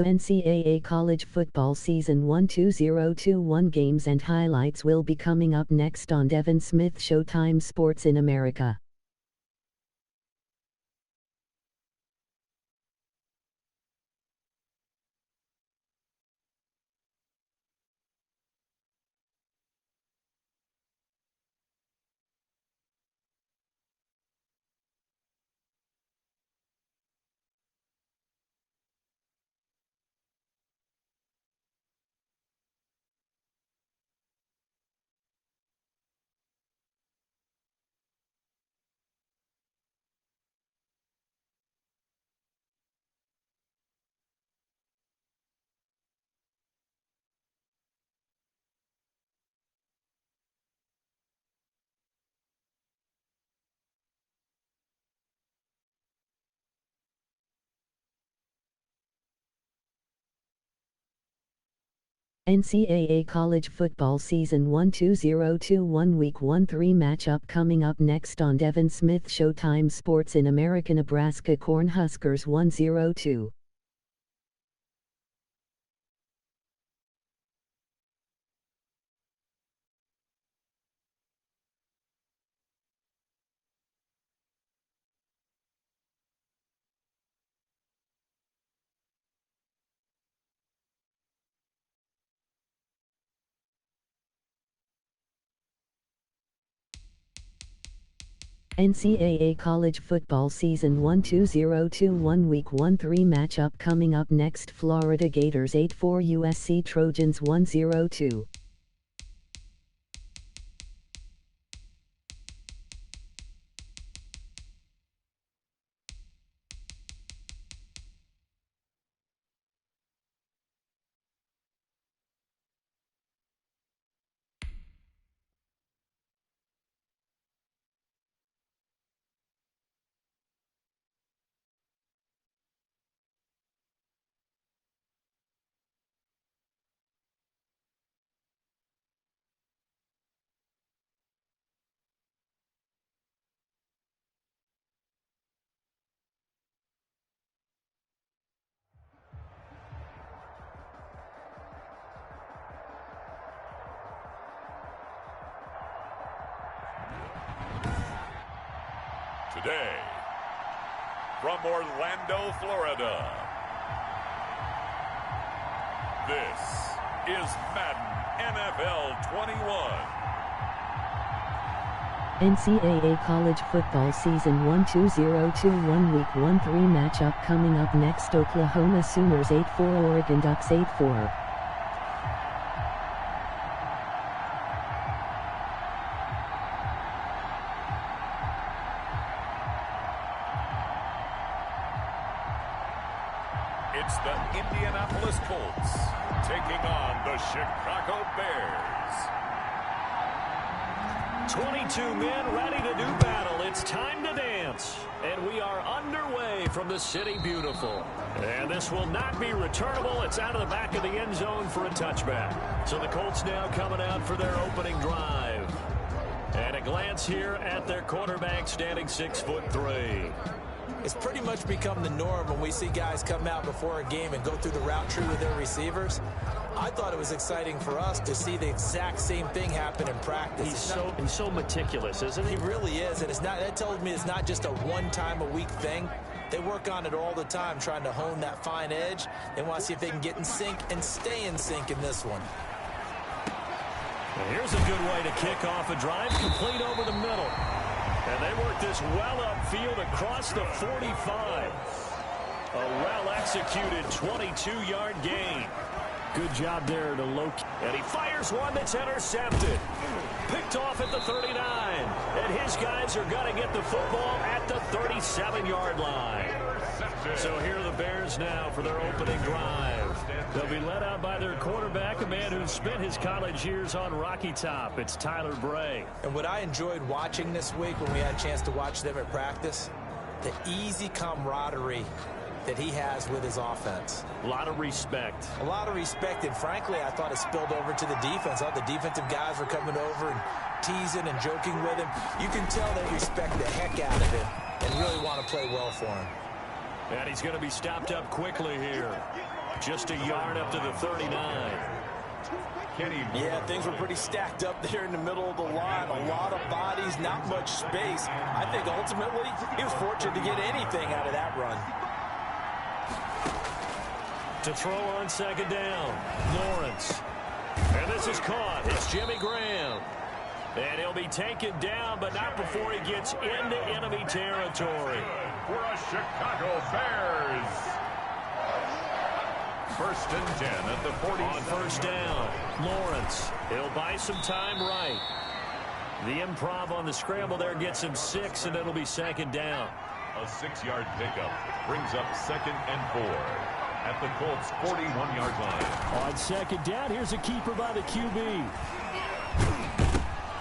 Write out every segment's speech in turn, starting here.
The NCAA College Football Season 1 2021 games and highlights will be coming up next on Devin Smith Showtime Sports in America. NCAA College Football Season 1 2021 Week 1-3 matchup coming up next on Devin Smith Showtime Sports in America. Nebraska Cornhuskers 1-2. NCAA College Football Season 1 2021 Week 1-3 matchup coming up next. Florida Gators 8-4 USC Trojans 1-2. Today, from Orlando, Florida, this is Madden NFL 21. NCAA College Football Season 1 2021 Week 1-3 matchup coming up next. Oklahoma Sooners 8-4 Oregon Ducks 8-4. It's the Indianapolis Colts taking on the Chicago Bears. 22 men ready to do battle. It's time to dance. And we are underway from the City Beautiful. And this will not be returnable. It's out of the back of the end zone for a touchback. So the Colts now coming out for their opening drive. And a glance here at their quarterback standing 6'3". It's pretty much become the norm when we see guys come out before a game and go through the route tree with their receivers. I thought it was exciting for us to see the exact same thing happen in practice. He's so meticulous, isn't he? He really is, and that tells me it's not just a one-time-a-week thing. They work on it all the time, trying to hone that fine edge. They want to see if they can get in sync and stay in sync in this one. And here's a good way to kick off a drive, complete over the middle. And they work this well upfield across the 45. A well-executed 22-yard gain. Good job there to locate. And he fires one that's intercepted. Picked off at the 39. And his guys are going to get the football at the 37-yard line. So here are the Bears now for their opening drive. They'll be led out by their quarterback, a man who spent his college years on Rocky Top. It's Tyler Bray. And what I enjoyed watching this week when we had a chance to watch them at practice, the easy camaraderie that he has with his offense. A lot of respect. A lot of respect, and frankly, I thought it spilled over to the defense. All the defensive guys were coming over and teasing and joking with him. You can tell they respect the heck out of him and really want to play well for him. And he's going to be stopped up quickly here. Just a yard up to the 39. Yeah, things were pretty stacked up there in the middle of the line. A lot of bodies, not much space. I think ultimately he was fortunate to get anything out of that run. To throw on second down, Lawrence. And this is caught. It's Jimmy Graham. And he'll be taken down, but not before he gets into enemy territory. For a Chicago Bears. First and 10 at the 40. On first down, Lawrence. He'll buy some time right. The improv on the scramble there gets him 6, and it'll be second down. A 6-yard pickup brings up 2nd and 4 at the Colts' 41-yard line. On second down, here's a keeper by the QB.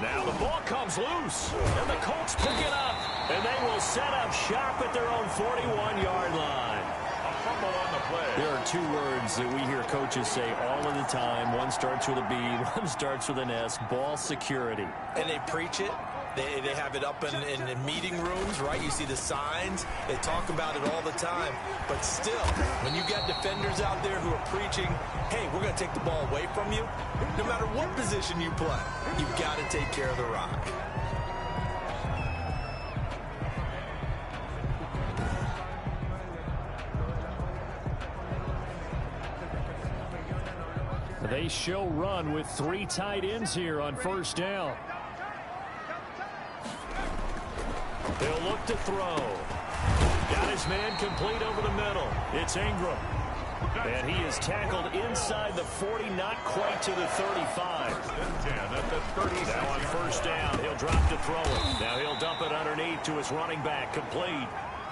Now the ball comes loose, and the Colts pick it up, and they will set up shop at their own 41-yard line. A fumble on the play. There are 2 words that we hear coaches say all of the time. One starts with a B, one starts with an S, ball security. And they preach it. They have it up in meeting rooms, right? You see the signs. They talk about it all the time. But still, when you got defenders out there who are preaching, hey, we're going to take the ball away from you, no matter what position you play, you've got to take care of the rock. They show run with 3 tight ends here on first down. They'll look to throw. Got his man complete over the middle. It's Ingram. And he is tackled inside the 40, not quite to the 35. At the 30. Now on first down, he'll drop to throw it. Now he'll dump it underneath to his running back, complete.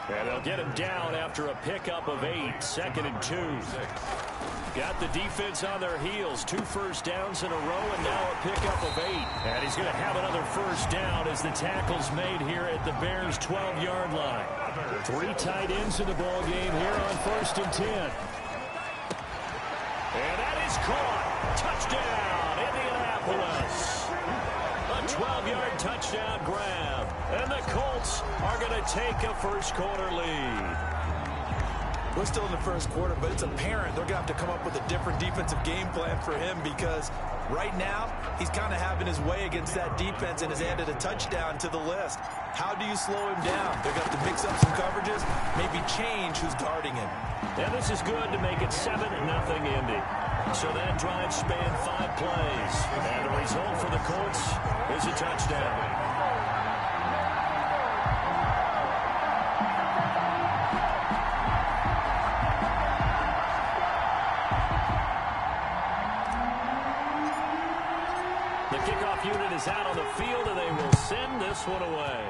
And they'll get him down after a pickup of 8, 2nd and 2. Got the defense on their heels. 2 first downs in a row, and now a pickup of 8. And he's going to have another first down as the tackle's made here at the Bears' 12-yard line. 3 tight ends in the ball game here on first and 10. And that is caught. Touchdown, Indianapolis. A 12-yard touchdown grab. And the Colts are going to take a first-quarter lead. We're still in the first quarter, but it's apparent they're going to have to come up with a different defensive game plan for him because right now he's kind of having his way against that defense and has added a touchdown to the list. How do you slow him down? They're going to have to mix up some coverages, maybe change who's guarding him. And this is good to make it 7-0 Indy. So that drive spanned 5 plays. And the result for the Colts is a touchdown. The kickoff unit is out on the field, and they will send this one away.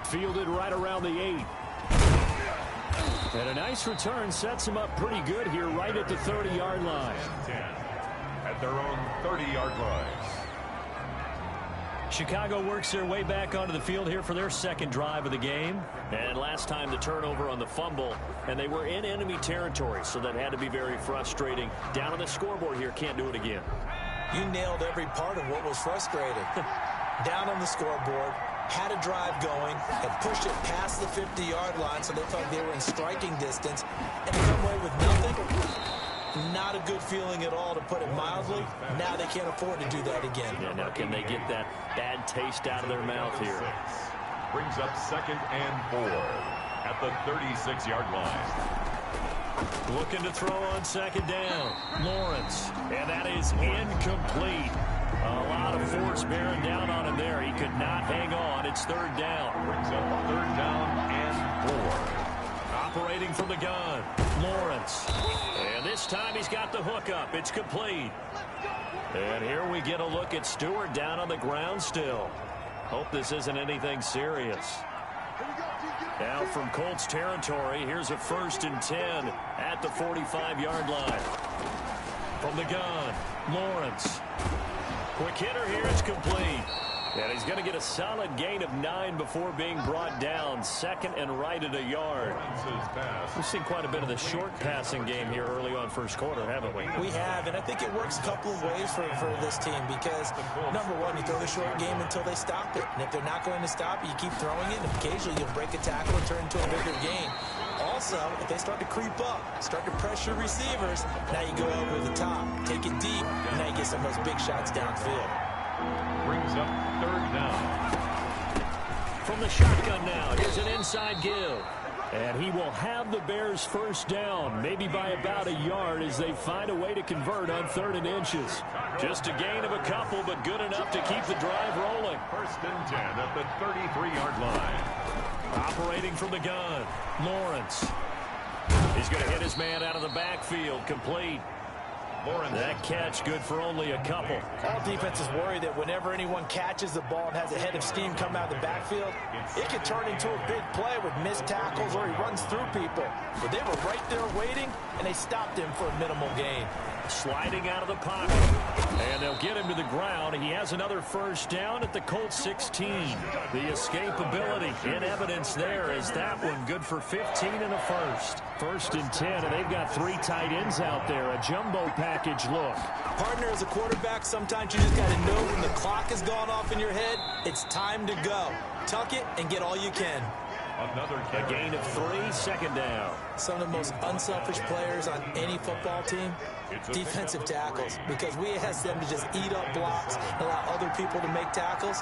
Fielded right around the 8. And a nice return sets him up pretty good here right at the 30-yard line. 10 at their own 30-yard lines. Chicago works their way back onto the field here for their second drive of the game. And last time the turnover on the fumble, and they were in enemy territory, so that had to be very frustrating. Down on the scoreboard here, can't do it again. You nailed every part of what was frustrating. Down on the scoreboard, had a drive going, and pushed it past the 50-yard line so they thought they were in striking distance, and to come away with nothing. Not a good feeling at all, to put it mildly. Now they can't afford to do that again. Yeah, now can they get that bad taste out of their mouth here? Brings up 2nd and 4 at the 36-yard line. Looking to throw on second down. Lawrence. And that is incomplete. A lot of force bearing down on him there. He could not hang on. It's 3rd down. Brings up 3rd down and 4. Operating from the gun, Lawrence. And this time he's got the hook up. It's complete. And here we get a look at Stewart down on the ground still. Hope this isn't anything serious. Now from Colts territory, here's a 1st and 10 at the 45-yard line. From the gun, Lawrence. Quick hitter here, it's complete. And he's going to get a solid gain of 9 before being brought down. 2nd and right at a yard. We've seen quite a bit of the short passing game here early on first quarter, haven't we? We have, and I think it works a couple of ways for this team because, number one, you throw the short game until they stop it. And if they're not going to stop it, you keep throwing it, and occasionally you'll break a tackle and turn into a bigger gain. also, if they start to creep up, start to pressure receivers, now you go over the top, take it deep, and now you get some of those big shots downfield. Brings up third down. From the shotgun now, here's an inside give. And he will have the Bears first down, maybe by about a yard as they find a way to convert on 3rd and inches. Just a gain of a couple, but good enough to keep the drive rolling. 1st and 10 at the 33-yard line. Operating from the gun, Lawrence. He's going to hit his man out of the backfield, complete. Lawrence. That catch good for only a couple. All defenses worry that whenever anyone catches the ball and has a head of steam come out of the backfield, it could turn into a big play with missed tackles or he runs through people. But they were right there waiting, and they stopped him for a minimal gain. Sliding out of the pocket. And they'll get him to the ground. He has another first down at the Colts 16. The escapability in evidence there is that one good for 15 in the first. 1st and 10, and they've got 3 tight ends out there. A jumbo package look. Partner, as a quarterback, sometimes you just got to know when the clock has gone off in your head, it's time to go. Tuck it and get all you can. A gain of 3, 2nd down. Some of the most unselfish players on any football team, defensive tackles, because we ask them to just eat up blocks and allow other people to make tackles.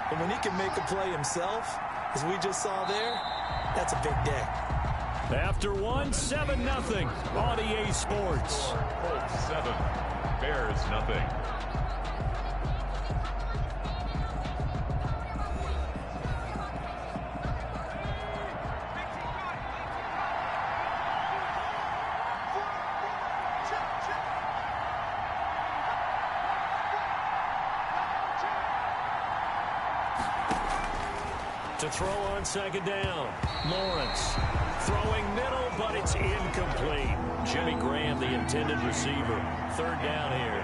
And when he can make a play himself, as we just saw there, that's a big day. After 1, 7-0 on EA Sports. Colts 7, Bears nothing. To throw on 2nd down, Lawrence throwing middle, but it's incomplete. Jimmy Graham, the intended receiver. 3rd down here.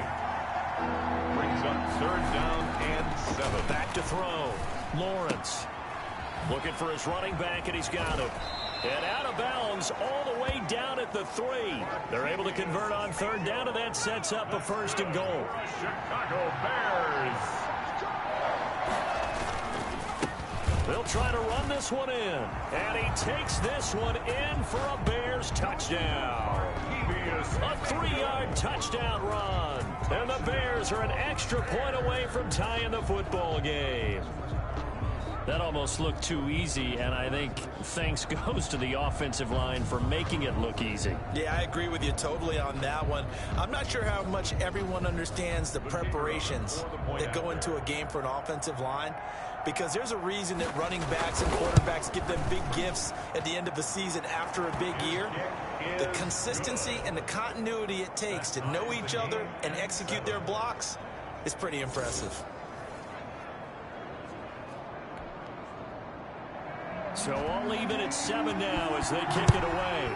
Brings up 3rd down and 7. Back to throw, Lawrence looking for his running back, and he's got him. And out of bounds all the way down at the 3. They're able to convert on 3rd down, and that sets up a 1st and goal. Chicago Bears. They'll try to run this one in. And he takes this one in for a Bears touchdown. A 3-yard touchdown run. And the Bears are an extra point away from tying the football game. That almost looked too easy, and I think thanks goes to the offensive line for making it look easy. Yeah, I agree with you totally on that one. I'm not sure how much everyone understands the preparations that go into a game for an offensive line, because there's a reason that running backs and quarterbacks give them big gifts at the end of the season after a big year. The consistency and the continuity it takes to know each other and execute their blocks is pretty impressive. So all even at 7 now as they kick it away.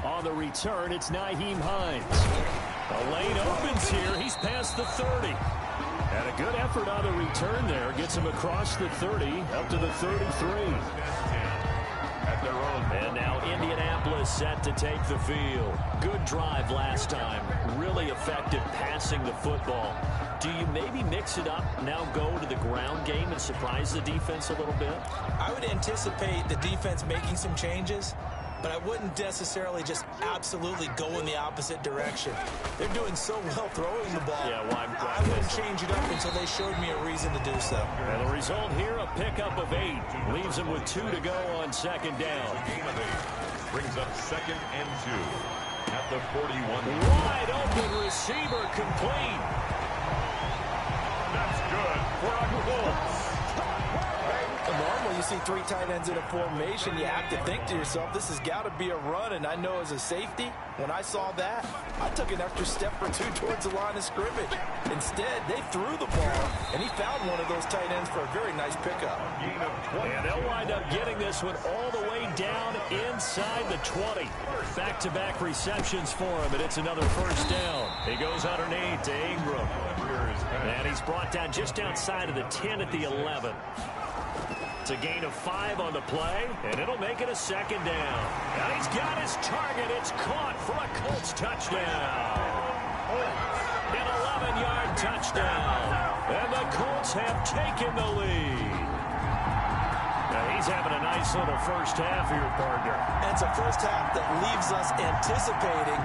On the return, it's Nyheim Hines. The lane opens here. He's past the 30. And a good effort on the return there. Gets him across the 30, up to the 33. At their own. And now Indianapolis set to take the field. Good drive last time. Really effective passing the football. Do you maybe mix it up, now go to the ground game and surprise the defense a little bit? I would anticipate the defense making some changes, but I wouldn't necessarily just absolutely go in the opposite direction. They're doing so well throwing the ball. Yeah, well, I wouldn't change it up until they showed me a reason to do so. And the result here, a pickup of 8. Leaves them with 2 to go on 2nd down. Gain of 8. Brings up 2nd and 2. At the 41. Wide open receiver complete. That's good for a Colts. Normally, you see 3 tight ends in a formation, you have to think to yourself, this has got to be a run, and I know as a safety, when I saw that, I took an extra step or 2 towards the line of scrimmage. Instead, they threw the ball, and he found one of those tight ends for a very nice pickup. And they'll wind up getting this one all the way down inside the 20. Back-to-back receptions for him, and it's another first down. He goes underneath to Ingram. And he's brought down just outside of the 10 at the 11. It's a gain of 5 on the play, and it'll make it a 2nd down. And he's got his target. It's caught for a Colts touchdown. An 11-yard touchdown. And the Colts have taken the lead. Now he He's having a nice little first half here, partner. And it's a first half that leaves us anticipating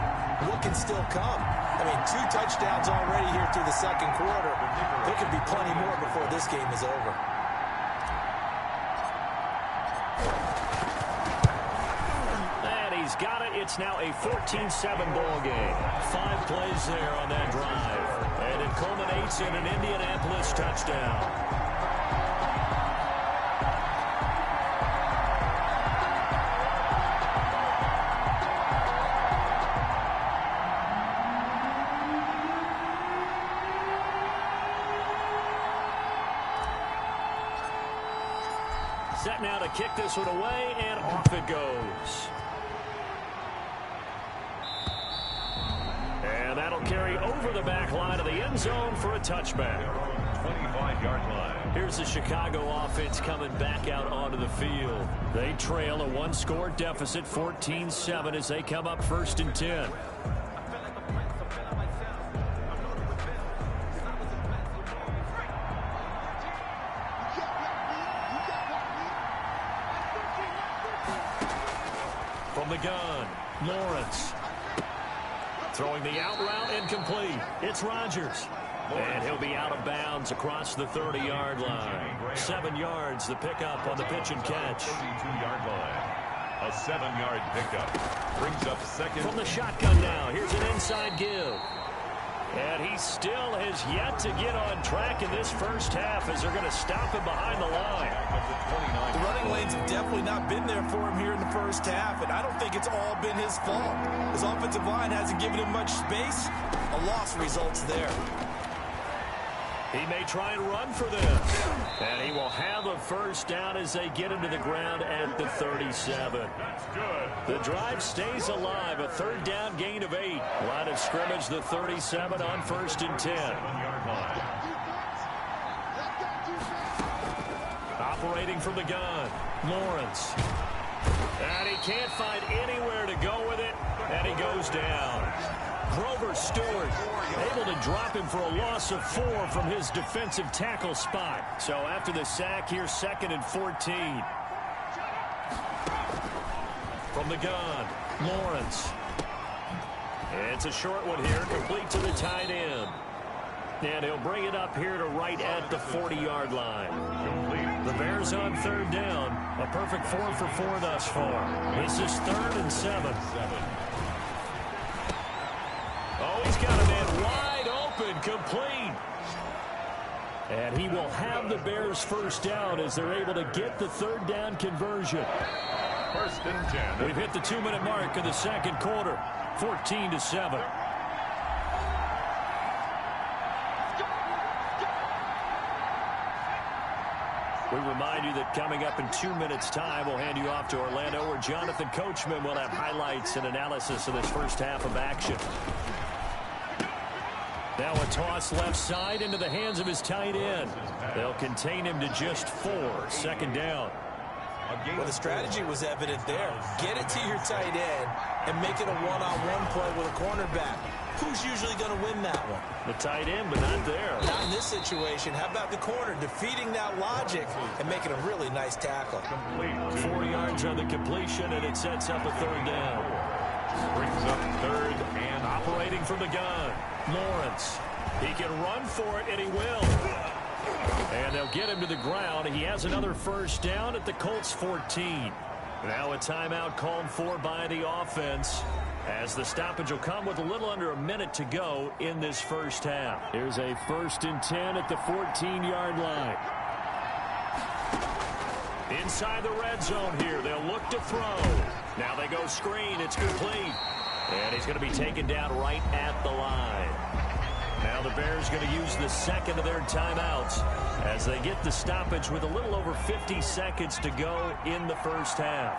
what can still come. I mean, 2 touchdowns already here through the second quarter. There could be plenty more before this game is over. And he's got it. It's now a 14-7 ball game. 5 plays there on that drive. And it culminates in an Indianapolis touchdown. Set now to kick this one away, and off it goes. And that'll carry over the back line of the end zone for a touchback. 25-yard line. Here's the Chicago offense coming back out onto the field. They trail a 1-score deficit, 14-7, as they come up 1st and 10. From the gun, Lawrence. Throwing the out route incomplete. It's Rodgers. And he'll be out of bounds across the 30-yard line. 7 yards, the pickup on the pitch and catch. 32-yard line. A 7-yard pickup. Brings up second. From the shotgun now, here's an inside give. And he still has yet to get on track in this first half as they're going to stop him behind the line. The running lanes have definitely not been there for him here in the first half, and I don't think it's all been his fault. His offensive line hasn't given him much space. A loss results there. He may try and run for this. And he will have a first down as they get him to the ground at the 37. That's good. The drive stays alive. A 3rd down gain of 8. Line of scrimmage, the 37 on 1st and 10. 7-yard line. Operating from the gun, Lawrence. And he can't find anywhere to go with it. And he goes down. Grover Stewart able to drop him for a loss of 4 from his defensive tackle spot. So after the sack, here's 2nd and 14. From the gun, Lawrence. It's a short one here, complete to the tight end. And he'll bring it up here to right at the 40-yard line. The Bears on 3rd down. A perfect 4 for 4 thus far. This is 3rd and 7. Oh, he's got a man wide open, complete. And he will have the Bears first down as they're able to get the 3rd down conversion. 1st and 10. We've hit the 2-minute mark in the second quarter, 14-7. We remind you that coming up in 2 minutes' time, we'll hand you off to Orlando, where Jonathan Coachman will have highlights and analysis of this first half of action. Now a toss left side into the hands of his tight end. They'll contain him to just 4. 2nd down. Well, the strategy was evident there. Get it to your tight end and make it a one-on-one play with a cornerback. Who's usually going to win that one? The tight end, but not there. Not in this situation. How about the corner defeating that logic and making a really nice tackle? 4 yards on the completion, and it sets up a 3rd down. Brings up 3rd and operating from the gun. Lawrence. He can run for it, and he will. And they'll get him to the ground. He has another first down at the Colts 14. Now a timeout called for by the offense, as the stoppage will come with a little under a minute to go in this first half. Here's a 1st and 10 at the 14-yard line. Inside the red zone here. They'll look to throw. Now they go screen. It's complete. And he's going to be taken down right at the line. Now the Bears going to use the 2nd of their timeouts as they get the stoppage with a little over 50 seconds to go in the first half.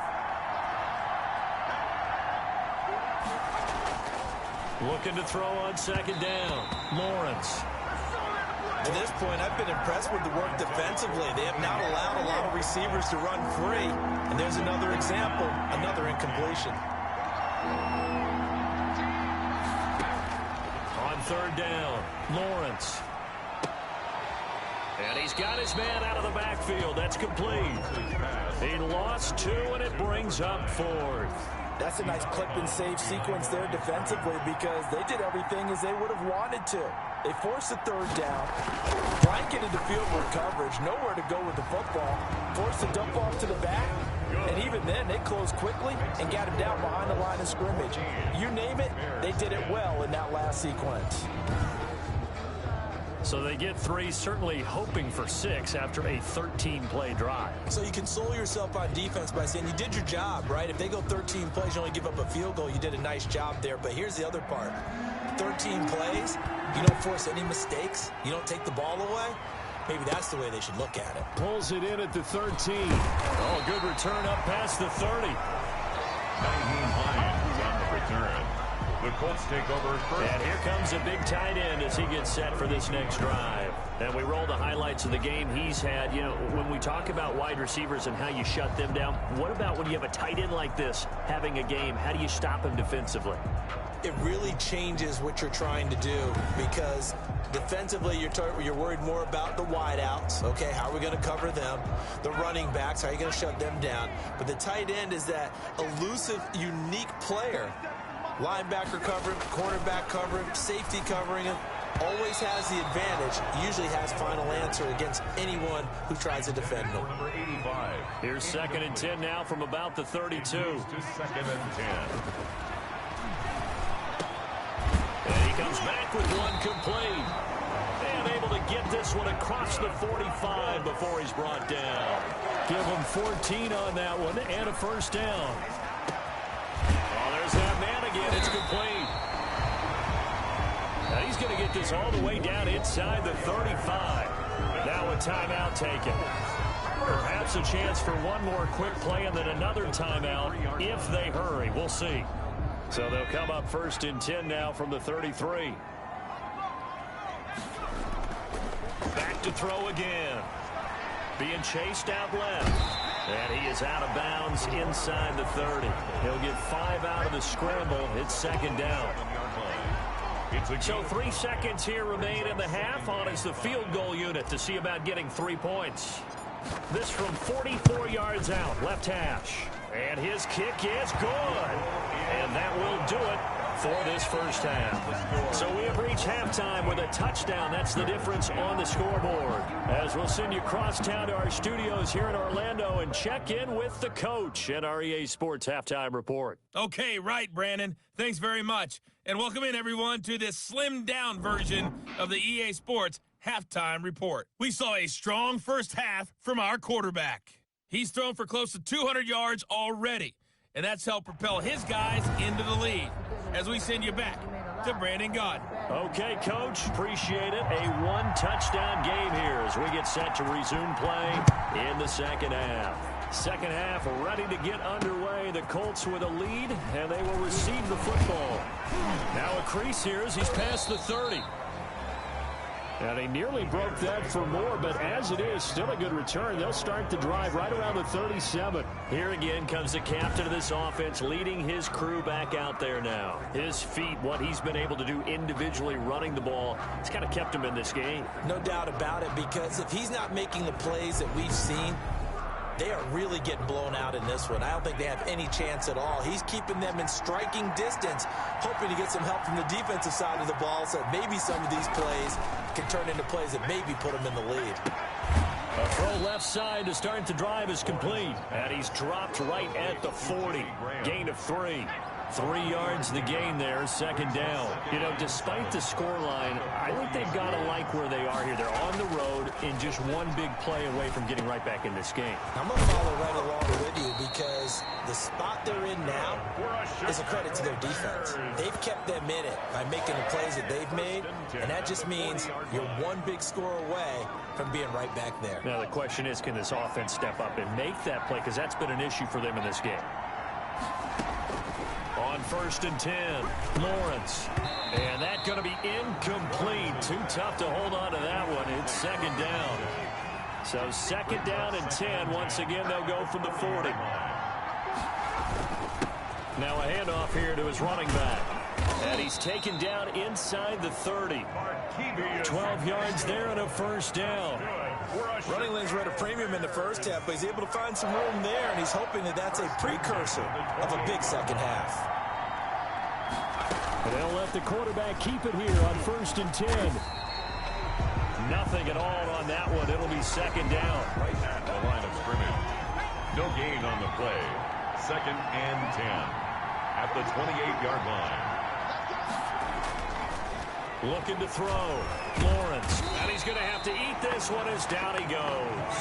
Looking to throw on 2nd down. Lawrence. To this point, I've been impressed with the work defensively. They have not allowed a lot of receivers to run free. And there's another example, another incompletion. On 3rd down, Lawrence. And he's got his man out of the backfield. That's complete. He lost 2, and it brings up 4th. That's a nice clip and save sequence there defensively because they did everything as they would have wanted to. They forced a 3rd down, blanketed the field with coverage, nowhere to go with the football, forced a dump off to the back, and even then they closed quickly and got him down behind the line of scrimmage. You name it, they did it well in that last sequence. So they get 3, certainly hoping for 6 after a 13-play drive. So you console yourself on defense by saying you did your job, right? If they go 13 plays, you only give up a field goal, you did a nice job there. But here's the other part. 13 plays, you don't force any mistakes, you don't take the ball away. Maybe that's the way they should look at it. Pulls it in at the 13. Oh, good return up past the 30. Naheem Hines on the return. The Colts take over first. And here comes a big tight end as he gets set for this next drive. And we roll the highlights of the game he's had. You know, when we talk about wide receivers and how you shut them down, what about when you have a tight end like this having a game? How do you stop him defensively? It really changes what you're trying to do because defensively you're worried more about the wideouts. Okay, how are we going to cover them? The running backs, how are you going to shut them down? But the tight end is that elusive, unique player. Linebacker covering, cornerback covering, safety covering him. Always has the advantage. Usually has final answer against anyone who tries to defend him. Number 85. Here's 2nd and 10 now from about the 32. To 2nd and 10. And he comes back with one complete. And able to get this one across the 45 before he's brought down. Give him 14 on that one and a 1st down. Oh, there's that man again. It's complete. Now he's going to get this all the way down inside the 35. Now a timeout taken. Perhaps a chance for one more quick play and then another timeout if they hurry. We'll see. So they'll come up 1st and 10 now from the 33. Back to throw again. Being chased out left. And he is out of bounds inside the 30. He'll get 5 out of the scramble. It's 2nd down. So 3 seconds here remain in the half on as the field goal unit to see about getting 3 points. This from 44 yards out, left hash. And his kick is good. And that will do it for this first half. So we have reached halftime with a touchdown. That's the difference on the scoreboard. As we'll send you across town to our studios here in Orlando and check in with the coach at our EA Sports Halftime Report. Okay, right, Brandon. Thanks very much. And welcome in, everyone, to this slimmed-down version of the EA Sports Halftime Report. We saw a strong first half from our quarterback. He's thrown for close to 200 yards already, and that's helped propel his guys into the lead. As we send you back to Brandon Gaudin. Okay, Coach, appreciate it. A one-touchdown game here as we get set to resume play in the second half. Second half ready to get underway. The Colts with a lead, and they will receive the football. Now a crease here as he's past the 30. And he nearly broke that for more, but as it is, still a good return. They'll start the drive right around the 37. Here again comes the captain of this offense, leading his crew back out there now. His feet, what he's been able to do individually running the ball, it's kind of kept him in this game. No doubt about it, because if he's not making the plays that we've seen, they are really getting blown out in this one. I don't think they have any chance at all. He's keeping them in striking distance, hoping to get some help from the defensive side of the ball so that maybe some of these plays can turn into plays that maybe put them in the lead. A throw left side to start the drive is complete. And he's dropped right at the 40. Gain of 3. 3 yards the gain there, second down. You know, despite the scoreline, I think they've got to like where they are here. They're on the road and just one big play away from getting right back in this game. I'm going to follow right along with you because the spot they're in now is a credit to their defense. They've kept them in it by making the plays that they've made, and that just means you're one big score away from being right back there. Now the question is, can this offense step up and make that play? Because that's been an issue for them in this game. On 1st and 10, Lawrence. And that's going to be incomplete. Too tough to hold on to that one. It's second down. So second down and 10. Once again, they'll go from the 40. Now a handoff here to his running back. And he's taken down inside the 30. 12 yards there and a first down. Running lanes were at a premium in the first half, but he's able to find some room there, and he's hoping that that's a precursor of a big second half. And they'll let the quarterback keep it here on 1st and 10. Nothing at all on that one. It'll be second down. Right at the line of scrimmage. No gain on the play. 2nd and 10 at the 28-yard line. Looking to throw. Lawrence. And he's going to have to eat this one as down he goes.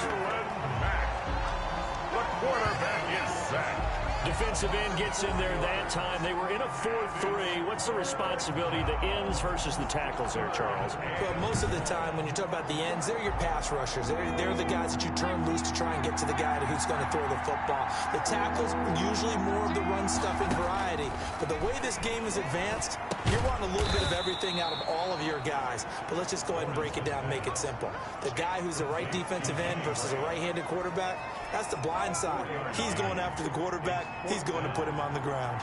The quarterback is sacked. Defensive end gets in there that time. They were in a 4-3. What's the responsibility of the ends versus the tackles there, Charles? Well, most of the time when you talk about the ends, they're your pass rushers. They're the guys that you turn loose to try and get to the guy who's going to throw the football. The tackles, usually more of the run-stuffing variety. But the way this game is advanced, you're wanting a little bit of everything out of all of your guys. But let's just go ahead and break it down and make it simple. The guy who's the right defensive end versus a right-handed quarterback, that's the blind side. He's going after the quarterback. He's going to put him on the ground.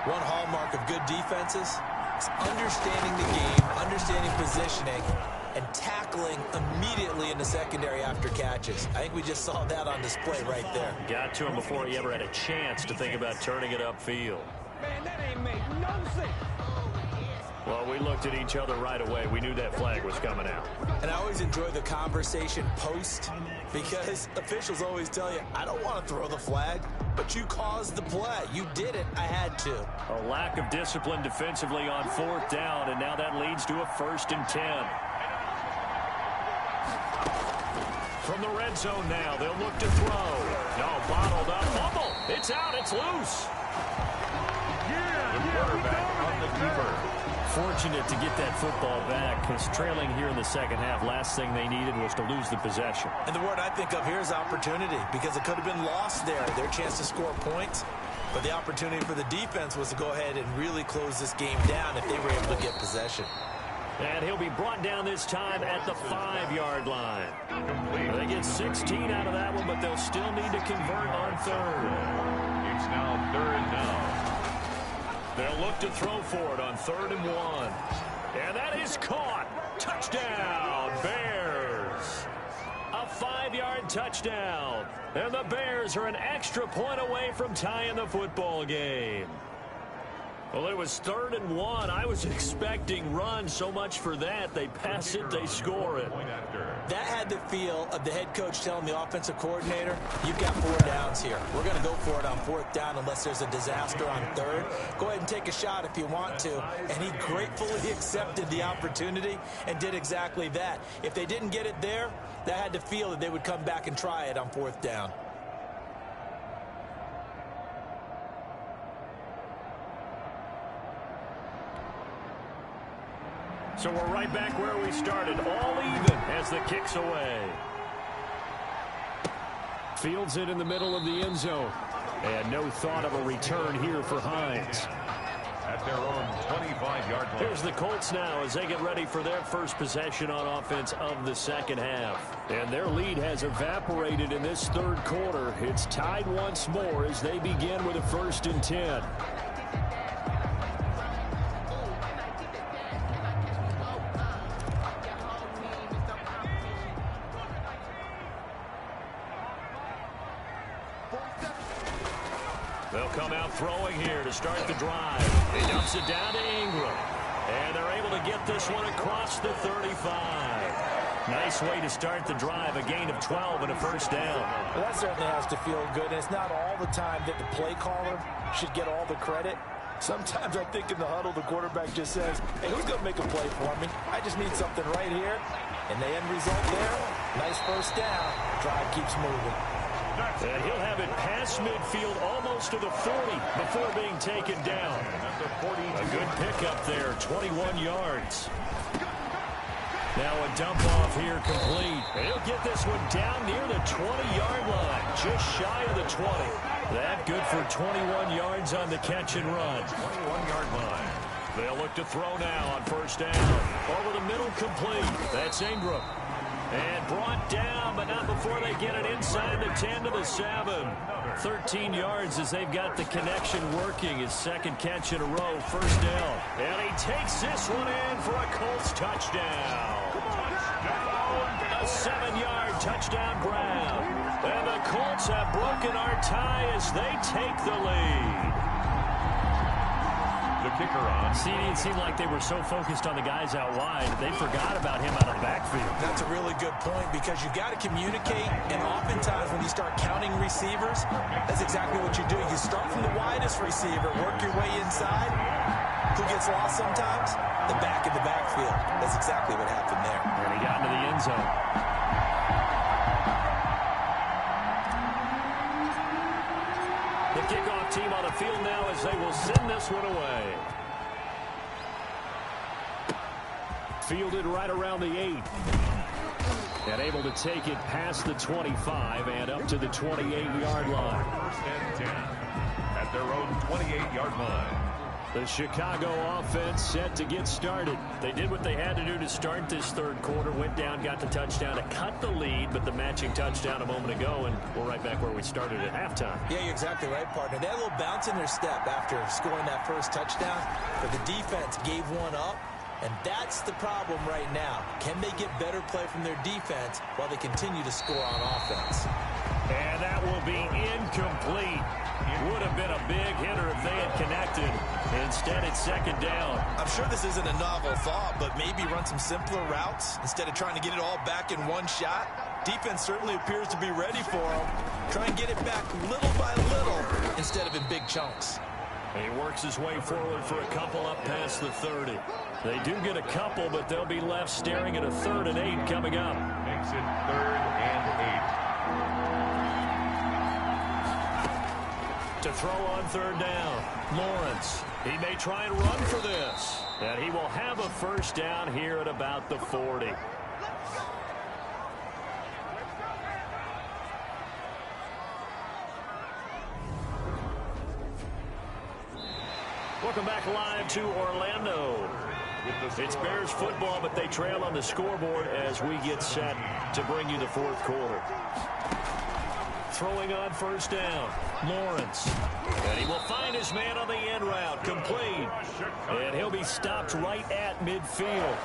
One hallmark of good defenses is understanding the game, understanding positioning, and tackling immediately in the secondary after catches. I think we just saw that on display right there. Got to him before he ever had a chance to think about turning it upfield. Man, that ain't make no sense. Well, we looked at each other right away. We knew that flag was coming out. And I always enjoy the conversation post because officials always tell you, I don't want to throw the flag, but you caused the play. You did it. I had to. A lack of discipline defensively on 4th down, and now that leads to a 1st and 10. From the red zone now, they'll look to throw. No, bottled up. Fumble. It's out. It's loose. The quarterback on the keeper. Fortunate to get that football back because trailing here in the second half, last thing they needed was to lose the possession. And the word I think of here is opportunity because it could have been lost there, their chance to score points. But the opportunity for the defense was to go ahead and really close this game down if they were able to get possession. And he'll be brought down this time at the 5-yard line. They get 16 out of that one, but they'll still need to convert on 3rd. It's now 3rd down. They'll look to throw for it on 3rd and 1. And that is caught. Touchdown, Bears. A 5-yard touchdown. And the Bears are an extra point away from tying the football game. Well, it was 3rd and 1. I was expecting run, so much for that. They pass it, they score it. That had the feel of the head coach telling the offensive coordinator, you've got 4 downs here. We're going to go for it on 4th down unless there's a disaster on 3rd. Go ahead and take a shot if you want to. And he gratefully accepted the opportunity and did exactly that. If they didn't get it there, that had the feel that they would come back and try it on 4th down. So we're right back where we started, all even as the kick's away. Fields it in the middle of the end zone. And no thought of a return here for Hines. At their own 25-yard line. Here's the Colts now as they get ready for their first possession on offense of the second half. And their lead has evaporated in this 3rd quarter. It's tied once more as they begin with a 1st and 10. They'll come out throwing here to start the drive. He dumps it down to Ingram. And they're able to get this one across the 35. Nice way to start the drive. A gain of 12 and a 1st down. Well, that certainly has to feel good. And it's not all the time that the play caller should get all the credit. Sometimes I think in the huddle, the quarterback just says, hey, who's going to make a play for me? I just need something right here. And the end result there, nice 1st down. Drive keeps moving. And he'll have it past midfield almost to the 40 before being taken down. A good pickup there, 21 yards. Now a dump off here complete. And he'll get this one down near the 20-yard line, just shy of the 20. That good for 21 yards on the catch and run. 21-yard line. They'll look to throw now on 1st down. Over the middle. middle, complete. That's Ingram. And brought down, but not before they get it inside the 10 to the 7. 13 yards as they've got the connection working. His second catch in a row, first down. And he takes this one in for a Colts touchdown. A 7-yard touchdown grab. And the Colts have broken our tie as they take the lead. The kicker on. See, it seemed like they were so focused on the guys out wide, they forgot about him out of the backfield. That's a really good point because you got to communicate, and oftentimes when you start counting receivers, that's exactly what you do. You start from the widest receiver, work your way inside. Who gets lost sometimes? The back in the backfield. That's exactly what happened there. And he got into the end zone. The kickoff team on the field now as they will send this one away. Fielded right around the 8. And able to take it past the 25 and up to the 28-yard line. First and 10 at their own 28-yard line. The Chicago offense set to get started. They did what they had to do to start this third quarter. Went down, got the touchdown to cut the lead, but the matching touchdown a moment ago, and we're right back where we started at halftime. Yeah, you're exactly right, partner. They had a little bounce in their step after scoring that first touchdown, but the defense gave one up, and that's the problem right now. Can they get better play from their defense while they continue to score on offense? And that will be incomplete. Would have been a big hitter if they had connected. Instead, it's second down. I'm sure this isn't a novel thought, but maybe run some simpler routes instead of trying to get it all back in one shot. Defense certainly appears to be ready for them. Try and get it back little by little instead of in big chunks. He works his way forward for a couple up past the 30. They do get a couple, but they'll be left staring at a 3rd and 8 coming up. Makes it 3rd and 8. To throw on 3rd down, Lawrence. He may try and run for this. And he will have a first down here at about the 40. Welcome back live to Orlando. It's Bears football, but they trail on the scoreboard as we get set to bring you the fourth quarter. Throwing on first down, Lawrence. And he will find his man on the end route, complete. And he'll be stopped right at midfield.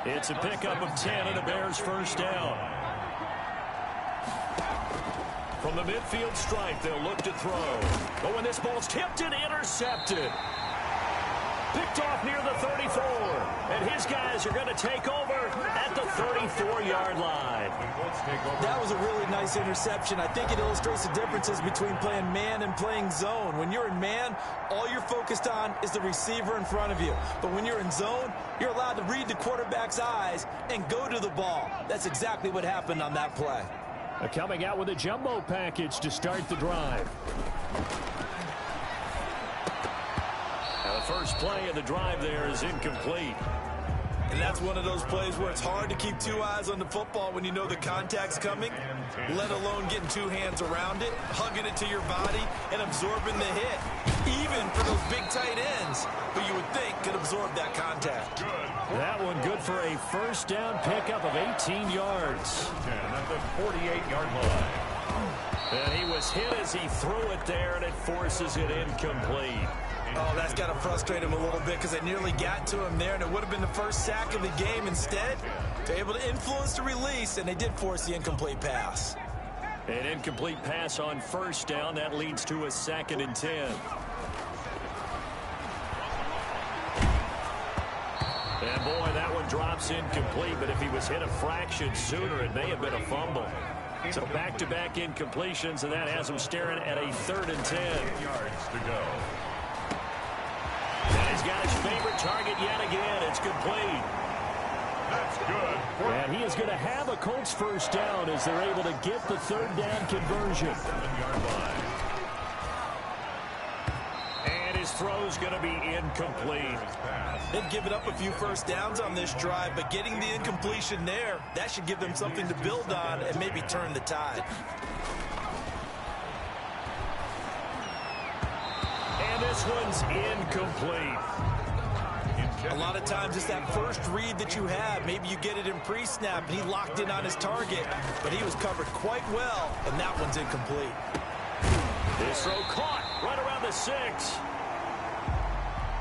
It's a pickup of 10 and a Bears first down. From the midfield stripe, they'll look to throw. Oh, and this ball's tipped and intercepted. Picked off near the 34. And his guys are going to take over at the 34-yard line. That was a really nice interception. I think it illustrates the differences between playing man and playing zone. When you're in man, all you're focused on is the receiver in front of you. But when you're in zone, you're allowed to read the quarterback's eyes and go to the ball. That's exactly what happened on that play. Coming out with a jumbo package to start the drive. Now the first play of the drive there is incomplete. And that's one of those plays where it's hard to keep two eyes on the football when you know the contact's coming, let alone getting two hands around it, hugging it to your body, and absorbing the hit. Even for those big tight ends, who you would think could absorb that contact. That one good for a first down pickup of 18 yards. At the 48-yard line. And he was hit as he threw it there, and it forces it incomplete. Oh, that's got to frustrate him a little bit because they nearly got to him there, and it would have been the first sack of the game. Instead, they're able to influence the release, and they did force the incomplete pass. An incomplete pass on first down. That leads to a 2nd and 10. And boy, that one drops incomplete, but if he was hit a fraction sooner, it may have been a fumble. So back-to-back incompletions, and that has him staring at a 3rd and 10. 8 yards to go. And he's got his favorite target yet again. It's complete. That's good. And he is going to have a Colts first down as they're able to get the 3rd down conversion. 7-yard line. And his throw's going to be incomplete. They've given up a few first downs on this drive, but getting the incompletion there, that should give them something to build on and maybe turn the tide. And this one's incomplete. A lot of times it's that first read that you have. Maybe you get it in pre-snap, and he locked in on his target, but he was covered quite well, and that one's incomplete. This throw caught right around the 6.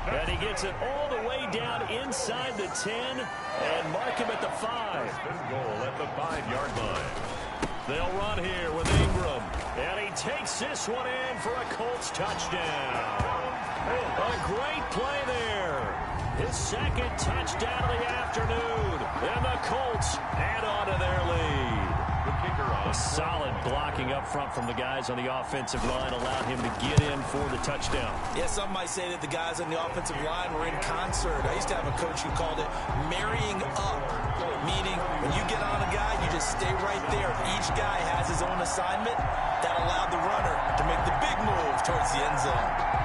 And he gets it all the way down inside the 10 and mark him at the 5. Goal at the 5-yard line. They'll run here with Ingram. And he takes this one in for a Colts touchdown. A great play there. His second touchdown of the afternoon. And the Colts add on to their lead. A solid blocking up front from the guys on the offensive line allowed him to get in for the touchdown. Yeah, some might say that the guys on the offensive line were in concert. I used to have a coach who called it marrying up, meaning when you get on a guy, you just stay right there. Each guy has his own assignment. That allowed the runner to make the big move towards the end zone.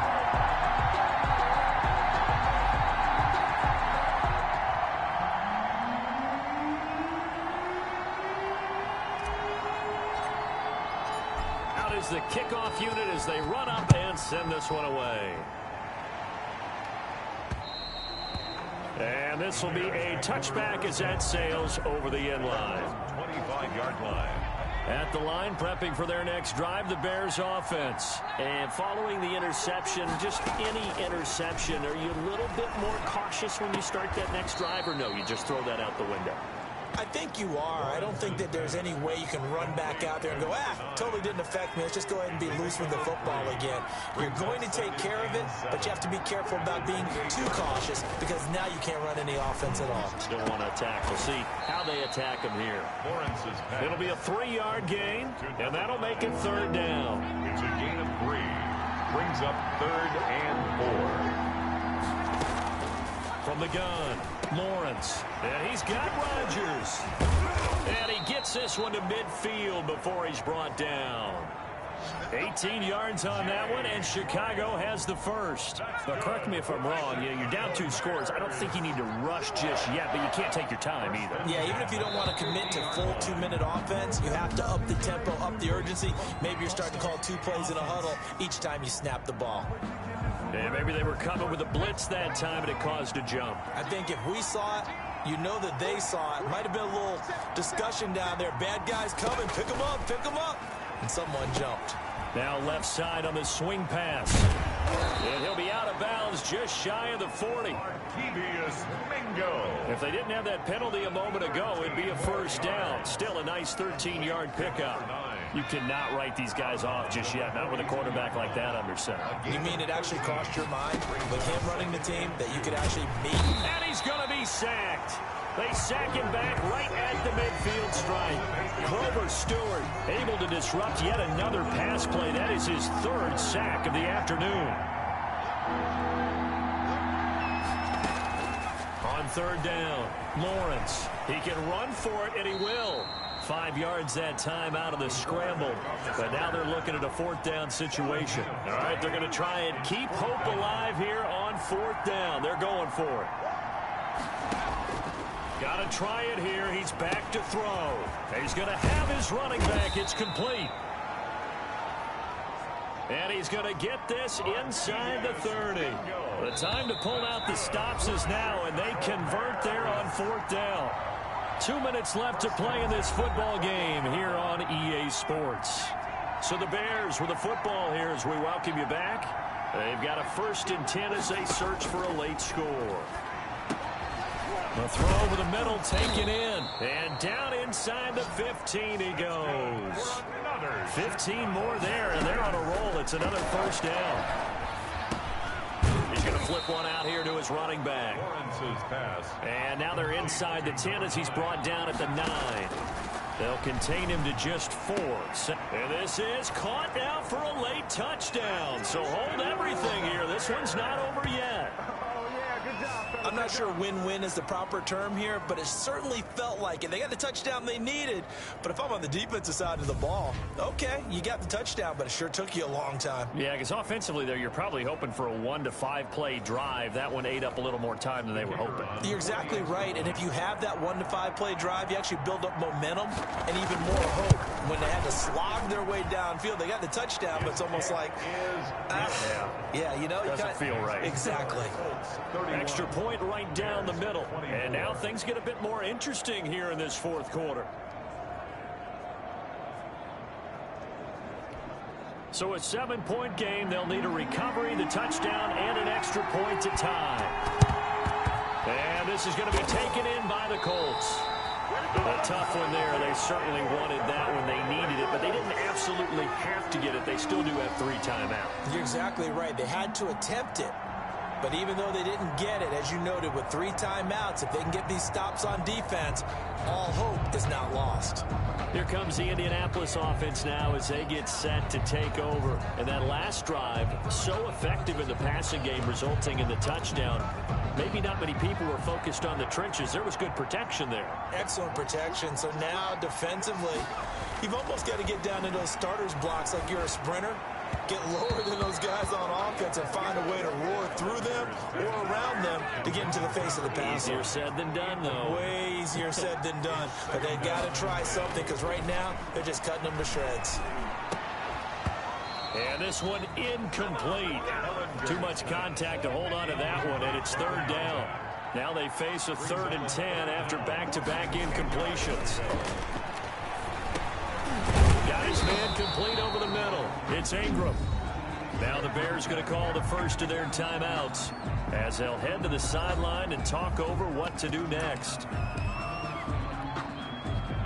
The kickoff unit as they run up and send this one away. And this will be a touchback as that sails over the end line. 25-yard line. At the line, prepping for their next drive, the Bears offense. And following the interception, just any interception, are you a little bit more cautious when you start that next drive, or no, you just throw that out the window? I think you are. I don't think that there's any way you can run back out there and go, totally didn't affect me. Let's just go ahead and be loose with the football again. You're going to take care of it, but you have to be careful about being too cautious because now you can't run any offense at all. Still want to attack. We'll see how they attack him here. It'll be a 3-yard gain, and that'll make it 3rd down. It's a gain of 3. Brings up 3rd and 4. From the gun, Lawrence. And he's got Rodgers. And he gets this one to midfield before he's brought down. 18 yards on that one, and Chicago has the first. But correct me if I'm wrong, you're down 2 scores. I don't think you need to rush just yet, but you can't take your time either. Yeah, even if you don't want to commit to full 2-minute offense, you have to up the tempo, up the urgency. Maybe you're starting to call 2 plays in a huddle each time you snap the ball. And maybe they were coming with a blitz that time, and it caused a jump. I think if we saw it, you know that they saw it. Might have been a little discussion down there. Bad guys coming. Pick them up. Pick them up. And someone jumped. Now left side on the swing pass. And he'll be out of bounds just shy of the 40. If they didn't have that penalty a moment ago, it'd be a 1st down. Still a nice 13-yard pickup. You cannot write these guys off just yet, not with a quarterback like that under center. You mean it actually crossed your mind with him running the team that you could actually beat? And he's going to be sacked. They sack him back right at the midfield stripe. Grover Stewart able to disrupt yet another pass play. That is his 3rd sack of the afternoon. On 3rd down, Lawrence. He can run for it, and he will. 5 yards that time out of the scramble. But now they're looking at a 4th down situation. All right, they're going to try and keep hope alive here on 4th down. They're going for it. Got to try it here. He's back to throw. He's going to have his running back. It's complete. And he's going to get this inside the 30. The time to pull out the stops is now, and they convert there on 4th down. 2 minutes left to play in this football game here on EA Sports. So the Bears with the football here as we welcome you back. They've got a 1st and 10 as they search for a late score. The throw over the middle taken in. And down inside the 15 he goes. 15 more there, and they're on a roll. It's another 1st down. He's going to flip one out here to his running back. And now they're inside the 10 as he's brought down at the 9. They'll contain him to just 4. And this is caught now for a late touchdown. So hold everything here. This one's not over yet. I'm not sure win-win is the proper term here, but it certainly felt like it. They got the touchdown they needed, but if I'm on the defensive side of the ball, okay, you got the touchdown, but it sure took you a long time. Yeah, because offensively there, you're probably hoping for a 1 to 5 play drive. That one ate up a little more time than they were hoping. You're exactly right, and if you have that 1 to 5 play drive, you actually build up momentum and even more hope. When they had to slog their way downfield, they got the touchdown, but it's almost like, yeah, you know, doesn't feel right. Exactly. Extra point right down the middle. And now things get a bit more interesting here in this fourth quarter. So a 7-point game. They'll need a recovery, the touchdown, and an extra point to tie. And this is going to be taken in by the Colts. A tough one there. They certainly wanted that when they needed it, but they didn't absolutely have to get it. They still do have 3 timeouts. You're exactly right. They had to attempt it. But even though they didn't get it, as you noted, with 3 timeouts, if they can get these stops on defense, all hope is not lost. Here comes the Indianapolis offense now as they get set to take over. And that last drive, so effective in the passing game, resulting in the touchdown. Maybe not many people were focused on the trenches. There was good protection there. Excellent protection. So now defensively, you've almost got to get down to those starters blocks like you're a sprinter. Get lower than those guys on offense and find a way to roar through them or around them to get into the face of the passer. Easier said than done, though. Way easier said than done. But they've got to try something because right now they're just cutting them to shreds. And this one incomplete. Too much contact to hold on to that one, and it's 3rd down. Now they face a 3rd and 10 after back-to-back incompletions. Got his man complete over the middle. It's Ingram. Now the Bears going to call the first of their timeouts as they'll head to the sideline and talk over what to do next.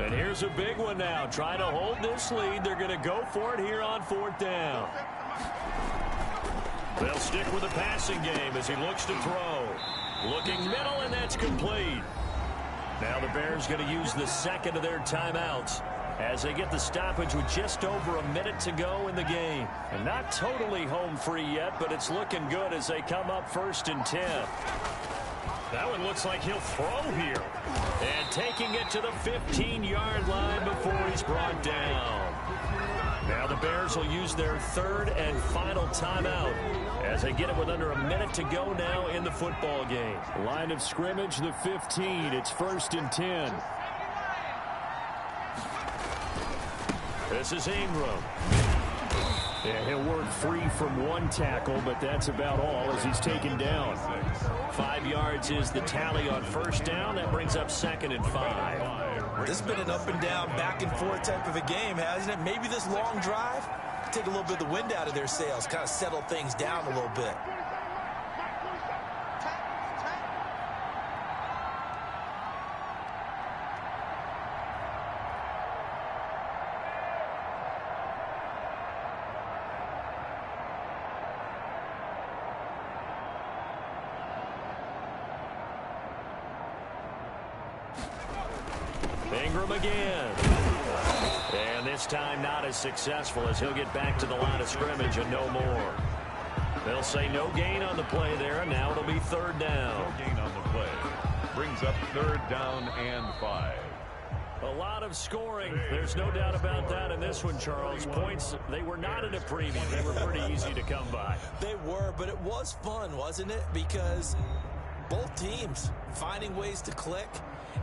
And here's a big one now. Trying to hold this lead. They're going to go for it here on 4th down. They'll stick with the passing game as he looks to throw. Looking middle, and that's complete. Now the Bears going to use the second of their timeouts as they get the stoppage with just over a minute to go in the game. And not totally home free yet, but it's looking good as they come up 1st and 10. That one looks like he'll throw here. And taking it to the 15-yard line before he's brought down. Now the Bears will use their 3rd and final timeout as they get it with under a minute to go now in the football game. Line of scrimmage, the 15. It's 1st and 10. This is Ingram. Yeah, he'll work free from 1 tackle, but that's about all as he's taken down. 5 yards is the tally on 1st down. That brings up 2nd and 5. This has been an up and down, back and forth type of a game, hasn't it? Maybe this long drive take a little bit of the wind out of their sails, kind of settle things down a little bit. Ingram again. And this time not as successful as he'll get back to the line of scrimmage and no more. They'll say no gain on the play there. Now it'll be 3rd down. No gain on the play. Brings up 3rd down and 5. A lot of scoring. There's no doubt about that in this one, Charles. Points, they were not in a preview. They were pretty easy to come by. They were, but it was fun, wasn't it? Because both teams finding ways to click.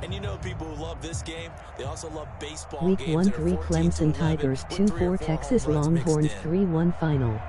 And you know people who love this game, they also love baseball Week games. 1-3 Clemson Tigers 2-4 Texas Longhorns 3-1 final.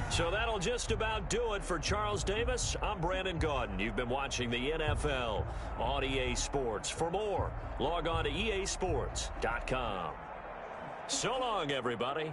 So that'll just about do it for Charles Davis. I'm Brandon Gaudin. You've been watching the NFL on EA Sports. For more, log on to easports.com. So long, everybody.